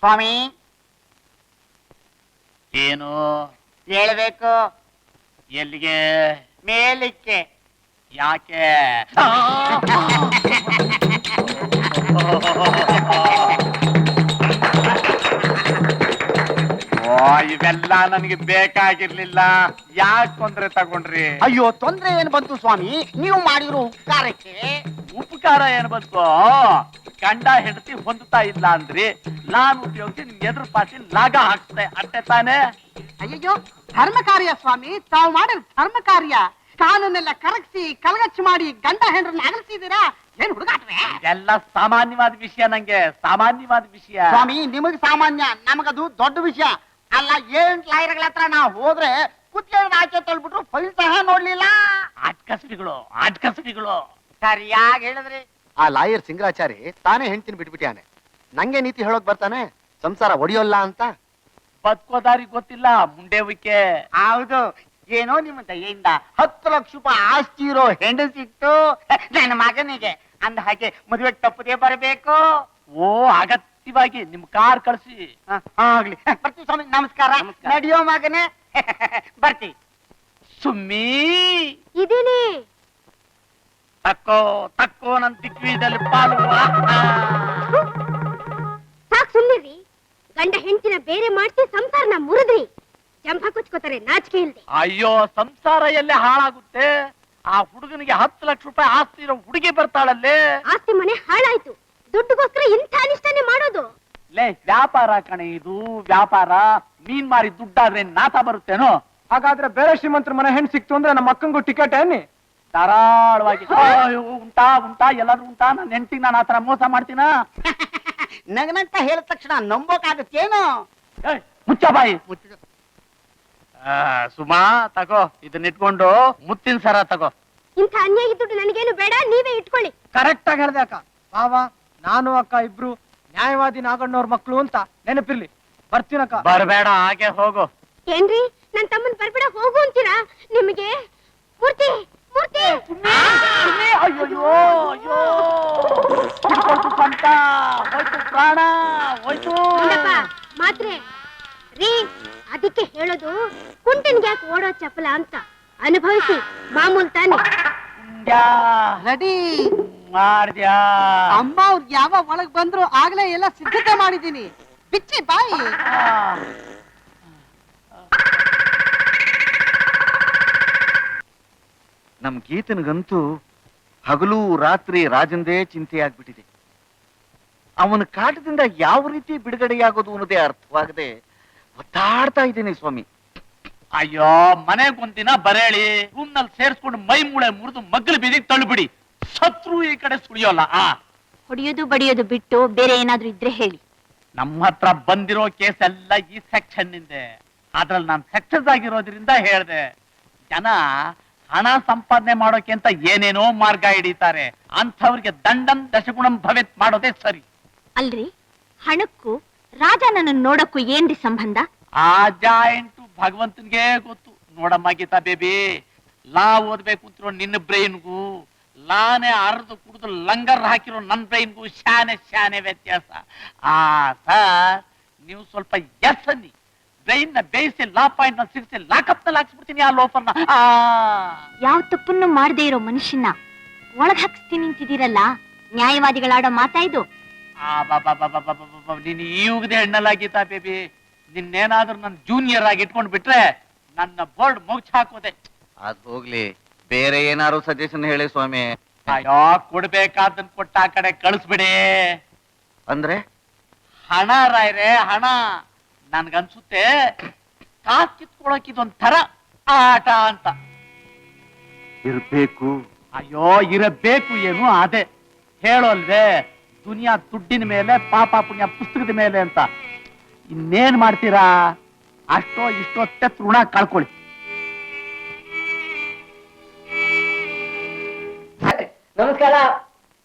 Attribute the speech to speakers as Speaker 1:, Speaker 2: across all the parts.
Speaker 1: ಸ್ವಾಮಿ
Speaker 2: ಏನು
Speaker 1: ಹೇಳ್ಬೇಕು.
Speaker 2: ಎಲ್ಲಿಗೆ?
Speaker 1: ಮೇಲಿಕ್ಕೆ.
Speaker 2: ಯಾಕೆ? ಇವೆಲ್ಲ ನನಗೆ ಬೇಕಾಗಿರ್ಲಿಲ್ಲ. ಯಾಕೆ ತೊಂದ್ರೆ ತಗೊಂಡ್ರಿ?
Speaker 1: ಅಯ್ಯೋ, ತೊಂದ್ರೆ ಏನ್ ಬಂತು ಸ್ವಾಮಿ? ನೀವು ಮಾಡಿರೋ ಉಪಕಾರಕ್ಕೆ.
Speaker 2: ಉಪಕಾರ ಏನ್ ಬಂತು? ಗಂಡ ಹೆಂಡತಿ ಹೊಂದುತ್ತಾ ಇಲ್ಲ ಅಂದ್ರಿ, ನಾನು ಉಪಯೋಗಿಸಿ ನಿಮ್ ಎದುರು ಪಾಸಿ ಲಾಗ ಹಾಕ್ತೆ, ಅಷ್ಟೇ ತಾನೇ?
Speaker 3: ಅಯ್ಯೋ, ಧರ್ಮ ಕಾರ್ಯ ಸ್ವಾಮಿ, ತಾವು ಮಾಡಿದ ಧರ್ಮ ಕಾರ್ಯ. ಕಾನೂನೆಲ್ಲ ಕರಗಿಸಿ ಕಲಗಚ್ಚು ಮಾಡಿ ಗಂಡ ಹೆಂಡ್ರನ್ನ ಅಗಲಿಸಿದೀರಾ? ಏನ್ ಹುಡುಗಾಟ್ರೆ?
Speaker 2: ಎಲ್ಲ ಸಾಮಾನ್ಯವಾದ ವಿಷಯ, ನಂಗೆ ಸಾಮಾನ್ಯವಾದ ವಿಷಯ.
Speaker 1: ಸ್ವಾಮಿ, ನಿಮಗ್ ಸಾಮಾನ್ಯ, ನಮಗದು ದೊಡ್ಡ ವಿಷಯ. ಅಲ್ಲ, 8 ಲಾಯರ್ಗಳ ಹತ್ರ ನಾವು ಹೋದ್ರೆ ಕುತ್ತಿಗೆ ಆಚೆ ತಳ್ಬಿಟ್ರು, ಫೈಲ್ ಸಹ ನೋಡ್ಲಿಲ್ಲ.
Speaker 2: ಆಟ್ಕಸಡಿಗಳು
Speaker 1: ಸರಿಯಾಗಿ ಹೇಳಿದ್ರಿ.
Speaker 4: ಆ ಲಾಯರ್ ಸಿಂಗರಾಚಾರಿ ತಾನೇ ಹೆಂಡ್ತಿನ ಬಿಟ್ಬಿಟ್ಟಾನೆ. ನಂಗೆ ನೀತಿ ಹೇಳೋಕ್ ಬರ್ತಾನೆ, ಸಂಸಾರ ಒಡೆಯೋಲ್ಲ ಅಂತ.
Speaker 2: ಬದುಕೋದಾರಿ ಗೊತ್ತಿಲ್ಲ, ಮುಂಡೆವಿಕೆ.
Speaker 1: ಹೌದು, ಏನೋ ನಿಮ್ಮ ದಯೆಯಿಂದ 10 ಲಕ್ಷ ರೂಪಾಯಿ ಆಸ್ತಿ ಇರೋ ಹೆಂಡು ಸಿಕ್ತು ನನ್ನ ಮಗನಿಗೆ. ಅಂದ ಹಾಗೆ ಮದುವೆ ತಪ್ಪದೇ ಬರಬೇಕು.
Speaker 2: ಓ, ಅಗತ್ಯವಾಗಿ ನಿಮ್ ಕಾರ್ ಕಳಿಸಿ.
Speaker 1: ಆಗ್ಲಿ, ಬರ್ತೀವಿ ಸ್ವಾಮಿ. ನಮಸ್ಕಾರ. ನಡಿಯೋ ಮಗನೇ, ಬರ್ತೀವಿ.
Speaker 2: ಸುಮ್ಮಿ
Speaker 5: ಇದೇನೆ
Speaker 2: ತಕ್ಕೋ ನನ್ ದಿಗ್ವಿದಲ್ಲಿ ಪಾಲು.
Speaker 5: ಸಾಕ್ ಸುಮ್ನಿರಿ. ಗಂಡ ಹೆಂಡತಿನ ಬೇರೆ ಮಾಡ್ತಿ, ಸಂಸಾರನ ಮುರಿದ್ರಿ. ಜಂಭ ಕೊಚ್ಕೋತಾರೆ ನಾಚಿಕೆ ಇಲ್ದೆ.
Speaker 2: ಅಯ್ಯೋ, ಸಂಸಾರ ಎಲ್ಲೇ ಹಾಳಾಗುತ್ತೆ? ಆ ಹುಡುಗನಿಗೆ 10 ಲಕ್ಷ ರೂಪಾಯಿ ಆಸ್ತಿ ಇರೋ ಹುಡುಗಿ ಬರ್ತಾಳಲ್ಲೇ.
Speaker 5: ಆಸ್ತಿ ಮನೆ ಹಾಳಾಯ್ತು, ದುಡ್ಡುಗೋಸ್ಕರ ಇಂಥ ಅನಿಷ್ಟನೇ ಮಾಡೋದು.
Speaker 2: ಲೇ, ವ್ಯಾಪಾರ ಕಣೆ ಇದು, ವ್ಯಾಪಾರ. ಮೀನ್ ಮಾರಿ ದುಡ್ಡಾದ್ರೆ ನಾತ ಬರುತ್ತೇನೋ?
Speaker 6: ಹಾಗಾದ್ರೆ ಬೇರೆ ಶ್ರೀಮಂತರ ಮನೆ ಹೆಣ್ ಸಿಕ್ತು ಅಂದ್ರೆ ನಮ್ಮ ಅಕ್ಕಂಗೂ ಟಿಕೆಟ್ ಏನಿ?
Speaker 2: ಧಾರಾಳವಾಗಿ. ಉಂಟಾ ಎಲ್ಲಾದ್ರೂ ಉಂಟಾ? ನನ್ನ ಹೆಂಡತಿಗೆ ನಾನು ಆತರ ಮೋಸ ಮಾಡ್ತೀನ?
Speaker 1: ನಗನಂತ ಹೇಳಿದ ತಕ್ಷಣ ನಂಬೋಕಾಗತ್ತೇನು?
Speaker 2: ಮುಚ್ಚ ಬಾಯಿ. ಸುಮಾ, ತಗೋ, ಇದನ್ನ ಇಟ್ಕೊಂಡು ಮುತ್ತಿನ ಸರ ತಗೋ.
Speaker 5: ಇಂಥ ಅನ್ಯಾಯ ದುಡ್ಡು ನನಗೇನು ಬೇಡ, ನೀವೇ ಇಟ್ಕೊಳ್ಳಿ.
Speaker 6: ಕರೆಕ್ಟ್ ಆಗಿ ಹೇಳ್ದೆ ಅಕ್ಕ. ಬಾವ, ನಾನು ಅಕ್ಕ ಇಬ್ರು ನ್ಯಾಯವಾದಿ ನಾಗಣ್ಣವ್ರ ಮಕ್ಳು ಅಂತ ನೆನಪಿರ್ಲಿ. ಬರ್ತೀನಕ್ಕ.
Speaker 2: ಬರ್ಬೇಡ, ಹಾಗೆ ಹೋಗು.
Speaker 5: ಏನ್ರಿ, ನನ್ ತಮ್ಮನ್ ಬರ್ಬೇಡ ಹೋಗು ಅಂತೀರಾ? ನಿಮಗೆ ಮೂರ್ತಿ ಮೂರ್ತಿ
Speaker 2: ಅಯ್ಯೋ, ಹಿಡ್ಕೊಳ್ತು ಸ್ವಂತ, ಹೋಯ್ತು ಪ್ರಾಣ, ಹೋಯ್ತು.
Speaker 5: ಮಾತ್ರೆ ರೀ, ಅದಕ್ಕೆ ಹೇಳೋದು ಕುಂಟನ್ಗೆ ಯಾಕೆ ಓಡೋ ಚಪ್ಪಲ ಅಂತ. ಅನುಭವಿಸಿ, ಮಾಮೂಲ್ ತಾನೆ.
Speaker 3: ರೆಡಿ
Speaker 2: ಮಾಡ್ದ್ಯಾ?
Speaker 3: ಅಮ್ಮ ಅವ್ರು ಯಾವಾಗ ಒಳಗ್ ಬಂದ್ರು ಆಗ್ಲೇ ಎಲ್ಲ ಸಿದ್ಧತೆ ಮಾಡಿದೀನಿ. ಬಿಚ್ಚಿ ಬಾಯಿ.
Speaker 4: ನಮ್ ಗೀತನಿಗಂತೂ ಹಗಲು ರಾತ್ರಿ ರಾಜಂದೇ ಚಿಂತೆಯಾಗ್ಬಿಟ್ಟಿದೆ. ಅವನ ಕಾಟದಿಂದ ಯಾವ ರೀತಿ ಬಿಡುಗಡೆಯಾಗೋದು ಅನ್ನೋದೇ ಅರ್ಥವಾಗದೆ ಒತ್ತಾಡ್ತಾ ಇದ್ದೇನೆ ಸ್ವಾಮಿ.
Speaker 2: ಅಯ್ಯೋ, ಮನೆಗೊಂದಿನ ಬರೇಳಿ ರೂಮ್ ನಲ್ಲಿ ಸೇರ್ಸ್ಕೊಂಡು ಮೈ ಮೂಳೆ ಮುರಿದು ಮಗ್ಗಲು ಬೀದಿಗೆ ತಳ್ಳುಬಿಡಿ. ಸತ್ರು ಈ ಕಡೆ ಸುಳಿಯೋಲ್ಲ.
Speaker 5: ಹೊಡಿಯೋದು ಬಡಿಯೋದು ಬಿಟ್ಟು ಬೇರೆ ಏನಾದ್ರೂ ಇದ್ರೆ ಹೇಳಿ.
Speaker 2: ನಮ್ಮ ಹತ್ರ ಬಂದಿರೋ ಕೇಸ್ ಎಲ್ಲ ಈ ಸೆಕ್ಷನ್ ನಿಂದೆ. ಅದ್ರಲ್ಲಿ ನಾನು ಸಕ್ಸಸ್ ಆಗಿರೋದ್ರಿಂದ ಹೇಳ್ದೆ. ಜನ ಹಣ ಸಂಪಾದನೆ ಮಾಡೋಕೆ ಅಂತ ಏನೇನೋ ಮಾರ್ಗ ಹಿಡಿತಾರೆ. ಅಂಥವ್ರಿಗೆ ದಂಡಂ ದಶಗುಣಂ ಭವೆತ್ ಮಾಡೋದೇ ಸರಿ.
Speaker 5: ಅಲ್ರಿ, ಹಣಕ್ಕೂ ರಾಜ ನನ್ನ ನೋಡಕ್ಕೂ ಏನ್ರಿ ಸಂಬಂಧ?
Speaker 2: ಆ ಜಾಯಿಂಟು ಭಗವಂತನ್ಗೆ ಗೊತ್ತು. ನೋಡಮ್ಮ ಗೀತಾ ಬೇಬಿ, ಲಾ ಓದ್ಬೇಕು ಅಂತಿರೋ ನಿನ್ನ ಬ್ರೈನ್ಗೂ, ಲಾನೆ ಅರ್ದು ಕುಡಿದು ಲಂಗರ್ ಹಾಕಿರೋ ನನ್ನ ಬ್ರೈನ್ಗೂ ಶಾನೆ ವ್ಯತ್ಯಾಸ. ಸರ್, ನೀವು ಸ್ವಲ್ಪ ಎಸ್ ಅನ್ನಿ. ಬ್ರೈನ್ ನ ಬೇಯಿಸಿ ಲಾ ಪಾಯಿಂಟ್ ನ ಸಿಗಿಸಿ ಲಾಕಪ್ ನಲ್ಲಿ ಹಾಕ್ಸ್ಬಿಡ್ತೀನಿ ಆ ಲೋಫರ್ನ.
Speaker 5: ಯಾವ ತಪ್ಪನ್ನು ಮಾಡದೇ ಇರೋ ಮನುಷ್ಯನ ಒಳಗ್ ಹಾಕಿಸ್ತೀನಿ ಅಂತಿದ್ದೀರಲ್ಲ, ನ್ಯಾಯವಾದಿಗಳಾಡೋ ಮಾತಾ ಇದು?
Speaker 2: ನೀನು ಈ ಯುಗದ ಹೆಣ್ಣಲ್ಲ ಗೀತಾ ಬೇಬಿ. ನಿನ್ನೇನಾದ್ರೂ ನನ್ನ ಜೂನಿಯರ್ ಆಗಿ ಇಟ್ಕೊಂಡ್ ಬಿಟ್ರೆ ನನ್ನ ಬೋರ್ಡ್ ಮುಗ್ಚ್ ಹಾಕೋದೆ.
Speaker 4: ಅದ್ ಹೋಗ್ಲಿ, ಬೇರೆ ಏನಾರು ಸಜೆಷನ್ ಹೇಳಿ ಸ್ವಾಮಿ.
Speaker 2: ಅಯ್ಯೋ, ಕೊಡ್ಬೇಕಾದನ್ ಕೊಟ್ಟ ಆ ಕಡೆ ಕಳಿಸ್ಬಿಡಿ.
Speaker 4: ಅಂದ್ರೆ
Speaker 2: ಹಣ ರಾಯ್ರೆ, ಹಣ. ನನ್ಗನ್ಸುತ್ತೆ ಕಾಸ್ ಕಿತ್ಕೊಳಕ್ ಇದೊಂಥರ ಆಟ ಅಂತ.
Speaker 4: ಇರ್ಬೇಕು.
Speaker 2: ಅಯ್ಯೋ, ಇರಬೇಕು ಏನು? ಅದೇ ಹೇಳೋಲ್ವೇ, ದುನಿಯಾ ದುಡ್ಡಿನ ಮೇಲೆ, ಪಾಪ ಪುಣ್ಯ ಪುಸ್ತಕದ ಮೇಲೆ ಅಂತ. ಇನ್ನೇನ್ ಮಾಡ್ತೀರಾ? ಅಷ್ಟೋ ಇಷ್ಟೋ ತೆತ್ ಋಣ ಕಳ್ಕೊಳ್ಳಿ.
Speaker 1: ನಮಸ್ಕಾರ.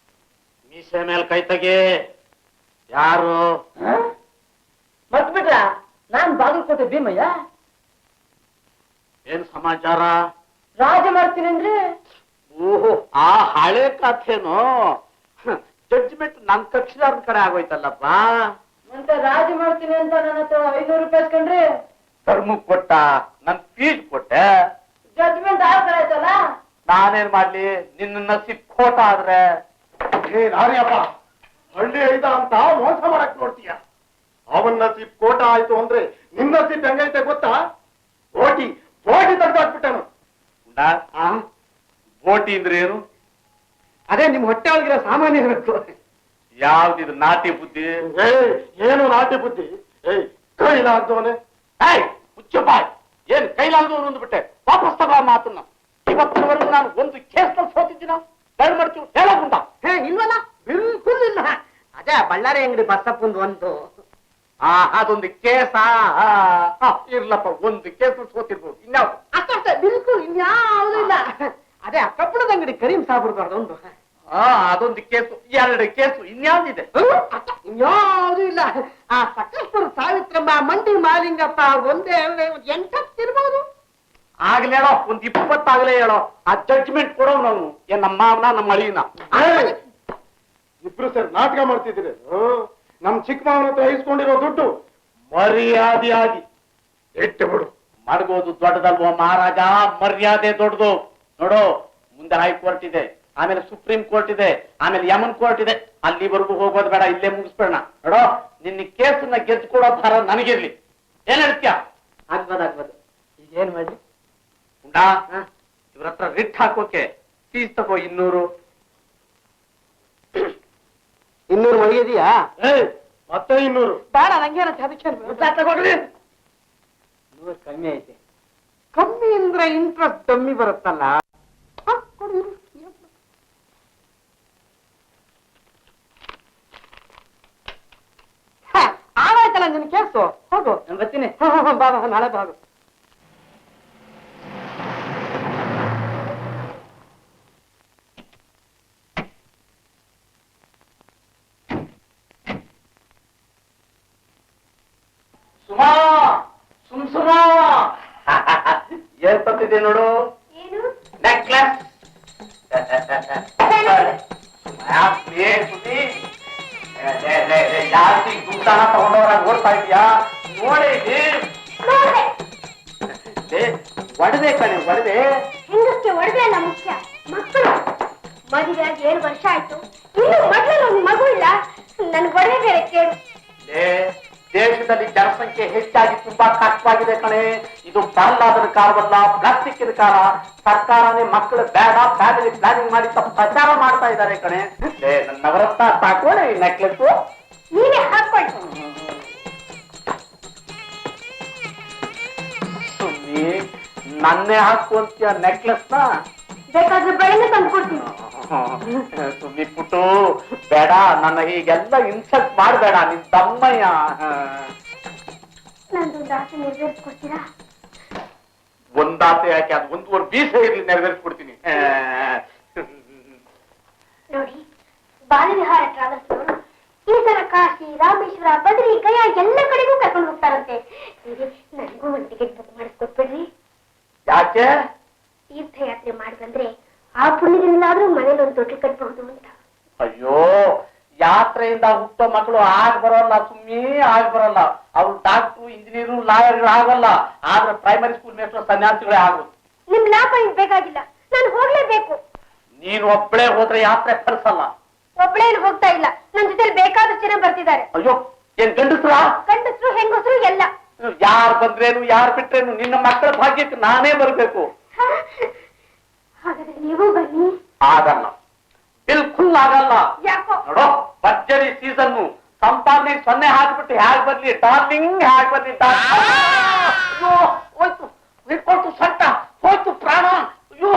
Speaker 2: ಮೀಸೆ ಮೇಲೆ ಕೈ ತೆಗಿ. ಯಾರು?
Speaker 1: ಮರ್ತ್ಬಿಟ್ರ? ನಾನ್ ಬಾಗಲಕೋಟೆ ಭೀಮಯ್ಯ.
Speaker 2: ಏನ್ ಸಮಾಚಾರ?
Speaker 1: ರಾಜ ಮಾಡ್ತೀನಿ ಅಂದ್ರೆ?
Speaker 2: ಓಹೋ, ಆ ಹಳೆ ಕಥೆನೋ. ಜಡ್ಜ್ಮೆಂಟ್ ನನ್ ಕಕ್ಷಿದಾರನ ಕಡೆ ಆಗೋಯ್ತಲ್ಲಪ್ಪ.
Speaker 3: ಮತ್ತೆ ರಾಜಿ ಮಾಡ್ತೀನಿ ಅಂತ ನನ್ನ ಹತ್ರ 500 ರೂಪಾಯಿ ಇಸ್ಕೊಂಡ್ರಿ.
Speaker 2: ಧರ್ಮಕ್ ಕೊಟ್ಟ, ನನ್ ಫೀಸ್ ಕೊಟ್ಟೆ.
Speaker 3: ಜಡ್ಜ್ಮೆಂಟ್ ಆಯ್ತಲ್ಲ.
Speaker 2: ನಾನೇನ್ ಮಾಡ್ಲಿ, ನಿನ್ನ ನಸೀಬ್ ಖೋಟ ಆದ್ರೆ.
Speaker 4: ನಾರಿಯಪ್ಪ, ಹಳ್ಳಿ ಐದ ಅಂತ ಮೋಸ ಮಾಡಕ್ ನೋಡ್ತೀಯ. ಅವನ್ ನಸೀಬ್ ಕೋಟ ಆಯ್ತು ಅಂದ್ರೆ ನಿನ್ನ ನಸೀಬ್ ಹೆಂಗೈತೆ ಗೊತ್ತಾ? ಬೋಟಿ ತೆಗ್ದಾಕ್ಬಿಟ್ಟನು.
Speaker 2: ಬೋಟಿ ಅಂದ್ರೆ ಏನು?
Speaker 4: ಅದೇ ನಿಮ್ ಹೊಟ್ಟೆ ಒಳಗಿರೋ ಸಾಮಾನ್ಯ ಇರಬೇಕು.
Speaker 2: ಯಾವ್ದಿದು ನಾಟಿ ಬುದ್ಧಿ?
Speaker 4: ಏನು ನಾಟಿ ಬುದ್ಧಿ? ಕೈಲಾಗ್ದವನೇ.
Speaker 2: ಹುಚ್ಚು ಬಾಯ್, ಏನ್ ಕೈಲಾಗದವನು ಅಂದ್ಬಿಟ್ಟೆ. ವಾಪಸ್ ತಗೋ ಮಾತನ್ನ. ಇವತ್ತಿನವರೆಗೂ ನಾನು ಒಂದು ಕೇಸ್ನಲ್ಲಿ ಸೋತಿದ್ದೀನ. ದಯ ಮಾಡ್ತೀವಿ ಹೇಳೋಗುಂಡ.
Speaker 3: ಇಲ್ವಲ್ಲ, ಬಿಲ್ಕುಲ್ ಇಲ್ಲ. ಅದೇ ಬಳ್ಳಾರಿ ಅಂಗಡಿ ಬಸಪ್ಪಂದು ಒಂದು.
Speaker 2: ಅದೊಂದು ಕೇಸ ಇರ್ಲಪ್ಪ, ಒಂದು ಕೇಸ್ ಸೋತಿರ್ಬೋದು. ಇನ್ಯಾವ್ದು?
Speaker 3: ಅಷ್ಟೇ, ಬಿಲ್ಕುಲ್ ಇನ್ಯಾವುದೂ ಇಲ್ಲ. ಅದೇ ಕಬ್ಬಣದ ಅಂಗಡಿ ಕರೀಂ ಸಾಬ್ರದ್ದು ಅದೊಂದು.
Speaker 2: ಅದೊಂದು ಕೇಸು, 2 ಕೇಸು. ಇನ್ಯಾವ್ದಿದೆ?
Speaker 3: ಇನ್ಯಾವುದೂ ಇಲ್ಲ. ಆ ಸಕಲೇಶ್ವರ ಸಾವಿತ್ರಮ್ಮ, ಮಂಡಿ ಮಾಲಿಂಗಪ್ಪ ಒಂದೇ 8 ಇರ್ಬೋದು.
Speaker 2: ಆಗ್ಲೇ ಹೇಳೋ, ಒಂದು 20 ಆಗ್ಲೇ ಹೇಳೋ. ಆ ಜಡ್ಜ್ಮೆಂಟ್ ಕೊಡೋ ನಾವು. ಏನ್ ನಮ್ಮ ಮಾವನ, ನಮ್ಮ ಅಳಿಯನ?
Speaker 4: ಇಬ್ರು ಸರ್ ನಾಟಕ ಮಾಡ್ತಿದ್ದೀರಿ. ನಮ್ ಚಿಕ್ಕ ಮಾವನ ಹತ್ರ ಇಸ್ಕೊಂಡಿರೋ ದುಡ್ಡು ಮರ್ಯಾದೆಯಾಗಿ ಇಟ್ಟು ಬಿಡು.
Speaker 2: ಮಡಗೋದು ದೊಡ್ಡದಲ್ವೋ ಮಹಾರಾಜ, ಮರ್ಯಾದೆ ದೊಡ್ಡದು. ನೋಡು, ಮುಂದೆ ಹೈಕೋರ್ಟ್ ಇದೆ, ಆಮೇಲೆ ಸುಪ್ರೀಂ ಕೋರ್ಟ್ ಇದೆ, ಆಮೇಲೆ ಯಮನ್ ಕೋರ್ಟ್ ಇದೆ. ಅಲ್ಲಿವರೆಗೂ ಹೋಗೋದು ಬೇಡ, ಇಲ್ಲೇ ಮುಗಿಸ್ಬೇಡ. ನೋಡೋ, ನಿನ್ನ ಕೇಸನ್ನ ಗೆದ್ದುಕೊಡೋ ಭಾರ ನನಗಿರ್ಲಿ. ಏನ್ ಹೇಳ್ತೀಯ?
Speaker 3: ಆಗ್ಬೋದು. ಈಗ ಏನ್ ಮಾಡ್ಲಿ?
Speaker 2: ಉಂಡಾ, ಇವ್ರ ಹತ್ರ ರಿಟ್ ಹಾಕೋಕೆ ಫೀಸ್ ತಗೋ 200.
Speaker 3: 200 ಒಳಗಿದೆಯಾ?
Speaker 4: ಮತ್ತೆ 200
Speaker 3: ಬೇಡ, ನಂಗೇನ ಅದಕ್ಕೆ ತಗೊಳ್ರಿ. 100 ಕಮ್ಮಿ ಐತೆ. ಕಮ್ಮಿ ಅಂದ್ರೆ ಇಂಟ್ರೆಸ್ಟ್ ಕಮ್ಮಿ ಬರುತ್ತಲ್ಲ. ಆಗಾಯ್ತಲ್ಲ ನಿನ್ ಕೇಸು. ಹೋಗು, ನಾನು ಬರ್ತೀನಿ. ಬಾ, ನಾಳೆ ಬಾಗು.
Speaker 2: ಸುಮಾ, ಸುಮಾ ಏನ್ ತಂದಿದೆ ನೋಡು.
Speaker 5: ಏನು?
Speaker 2: ನೆಕ್ಲೆಸ್. ಜಾಸ್ತಿ ದುಡ್ಡನ್ನ ತಗೊಂಡವ್ರಾಗ ಓಡ್ತಾ ಇದೀಯಾ? ನೋಡೇ ಒಡವೆ ಕಣೆ, ಒಡವೆ.
Speaker 5: ಹೆಂಗಕ್ಕೆ ಒಡವೆ ಅಲ್ಲ ಮುಖ್ಯ, ಮಕ್ಕಳು. ಮದುವೆಯಾಗಿ 7 ವರ್ಷ ಆಯ್ತು, ಇನ್ನು ಮಕ್ಕಳಲ್ಲಿ ಒಂದು ಮಗು ಇಲ್ಲ. ನನ್ ಒಡವೆ ಬೇರೆ ಕೇಳು.
Speaker 2: ದೇಶದಲ್ಲಿ ಜನಸಂಖ್ಯೆ ಹೆಚ್ಚಾಗಿ ತುಂಬಾ ಕಷ್ಟವಾಗಿದೆ ಕಣೆ. ಇದು ಬರಲಾದ ಕಾಲವಲ್ಲ, ಪ್ಲಾಸ್ಟಿಕ್ಕಿನ ಕಾಲ. ಸರ್ಕಾರನೇ ಮಕ್ಕಳು ಬೇಡ, ಫ್ಯಾಮಿಲಿ ಪ್ಲಾನಿಂಗ್ ಮಾಡಿ ಪ್ರಚಾರ ಮಾಡ್ತಾ ಇದ್ದಾರೆ ಕಣೆ. ನನ್ನ ನವರತ್ನ ಸಾಕೋಣ ಈ ನೆಕ್ಲೆಸ್.
Speaker 5: ನೀವೇ ಹಾಕೊಳ್ಳಿ.
Speaker 2: ಸುಮ್ಮಿ ನನ್ನೇ ಹಾಕುವಂತೀಯ ನೆಕ್ಲೆಸ್ನ?
Speaker 5: ಬೇಕಾದ್ರೆ ಬೆಳಗ್ಗೆ ತಂದು ಕೊಡ್ತೀನಿ.
Speaker 2: ಸುಮ್ಮಿ ಪುಟ್ಟು ಬೇಡ, ನನ್ನ ಹೀಗೆಲ್ಲ ಇನ್ಸಲ್ಟ್ ಮಾಡಬೇಡ. ನಿನ್ ತಮ್ಮಯ್ಯ.
Speaker 5: ನಂದೊಂದು ಆಸೆ ನೆರವೇರಿಸ್ಕೊಡ್ತೀರಾ?
Speaker 2: ಒಂದಾಸೆ ಯಾಕೆ, ಅದು 1.5 ಬೀಸ ಇರ್ಲಿ, ನೆರವೇರಿಸ್ಕೊಡ್ತೀನಿ.
Speaker 5: ನೋಡಿ, ಬಾಲವಿಹಾರ ಟ್ರಾವೆಲ್ಸ್ ಅವರು ಈ ತರ ಕಾಶಿ, ರಾಮೇಶ್ವರ, ಬದ್ರಿ, ಗಯಾ ಎಲ್ಲ ಕಡೆಗೂ ಕರ್ಕೊಂಡು ಹೋಗ್ತಾರಂತೆ. ನನಗೂ ಒಂದು ಟಿಕೆಟ್ ಬುಕ್ ಮಾಡಿಸ್ಕೊಟ್ಬಿಡ್ರಿ.
Speaker 2: ಯಾಕೆ?
Speaker 5: ತೀರ್ಥಯಾತ್ರೆ ಮಾಡಿ ಬಂದ್ರೆ ಆ ಪುಣ್ಯದಿಂದಾದ್ರೂ ಮನೇಲಿ ಒಂದು ತೊಟ್ಲು ಕಟ್ಬಹುದು ಅಂತ.
Speaker 2: ಅಯ್ಯೋ, ಯಾತ್ರೆಯಿಂದ ಹುಟ್ಟೋ ಮಕ್ಕಳು ಆಗ್ ಬರೋಲ್ಲ ಸುಮ್ಮಿ, ಆಗ್ ಬರಲ್ಲ. ಅವ್ರು ಡಾಕ್ಟ್ರು, ಇಂಜಿನಿಯರು, ಲಾಯರ್ಗಳು ಆಗಲ್ಲ. ಆದ್ರೆ ಪ್ರೈಮರಿ ಸ್ಕೂಲ್ ಮೇಸ್ಟ್ರು, ಸನ್ಯಾಸಿಗಳೇ ಆಗೋದು.
Speaker 5: ನಿಮ್ ಲಾಭ ಇನ್ ಬೇಕಾಗಿಲ್ಲ, ನಾನು ಹೋಗ್ಲೇಬೇಕು.
Speaker 2: ನೀನು ಒಬ್ಬಳೇ ಹೋದ್ರೆ ಯಾತ್ರೆ ಫಲಿಸಲ್ಲ.
Speaker 5: ಒಬ್ಳೇನು ಹೋಗ್ತಾ ಇಲ್ಲ, ನನ್ ಜೊತೆ ಬೇಕಾದಷ್ಟು ಜನ ಬರ್ತಿದ್ದಾರೆ.
Speaker 2: ಅಯ್ಯೋ, ಏನ್ ಗಂಡಸ್ರ?
Speaker 5: ಗಂಡಸರು ಹೆಂಗಸರು ಎಲ್ಲ.
Speaker 2: ಯಾರು ಬಂದ್ರೇನು, ಯಾರು ಬಿಟ್ರೇನು, ನಿನ್ನ ಮಕ್ಕಳ ಭಾಗ್ಯಕ್ಕೆ ನಾನೇ ಬರ್ಬೇಕು.
Speaker 5: ಹಾಗಾದ್ರೆ ನೀವು ಬನ್ನಿ.
Speaker 2: ಆಗಲ್ಲ, ಬಿಲ್ಕುಲ್ ಆಗಲ್ಲ.
Speaker 5: ಯಾಕೋ?
Speaker 2: ನೋಡೋ, ಭರ್ಜರಿ ಸೀಸನ್ನು, ಸಂಪಾದನೆ 0 ಹಾಕ್ಬಿಟ್ಟು ಹ್ಯಾಗ್ ಬರ್ಲಿ ಡಾರ್ಲಿಂಗ್, ಹ್ಯಾಗ್ ಬರ್ಲಿ ಹೋಯ್ತು, ಹಿಡ್ಕೊಳ್ತು ಸಟ್ಟ, ಹೋಯ್ತು ಪ್ರಾಣ. ಅಯ್ಯೋ